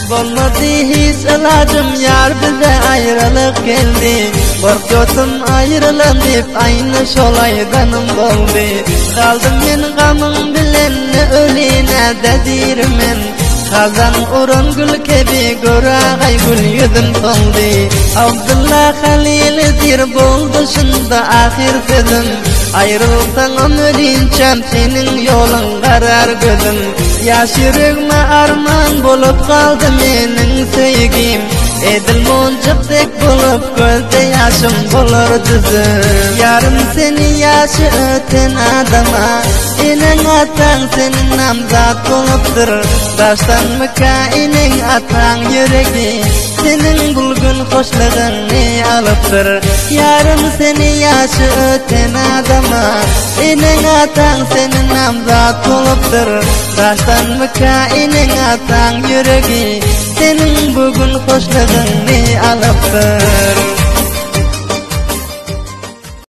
Bolmadı hiç ilacım yar bize ayrılık geldi Borçotum ayrılan dip aynı şolaydanım boldu Kaldım men gamın bilen öline dedirmen Kazan urun gül kebi göragay gül yüzüm soldu Abdullah Halil zir boldu şunda ahir sözüm Ayrılsan ölünçem senin yolun karar gözüm Yaş yüreğime arman bolup kaldı menin sevgim Edil moncukdek bolup gözde yaşım bolur düzüm Yarım seni yaşı öten adama Inen atan senin namzat bolupdur Daştan mıkainin atan yüreği Senin bulgun hoşluğunu alıptır Yarım seni yaşı öten adama Inen atan senin namzat bolupdur Daştan mıkainin atan yüreği Senin bugün hoşluğunu alıptır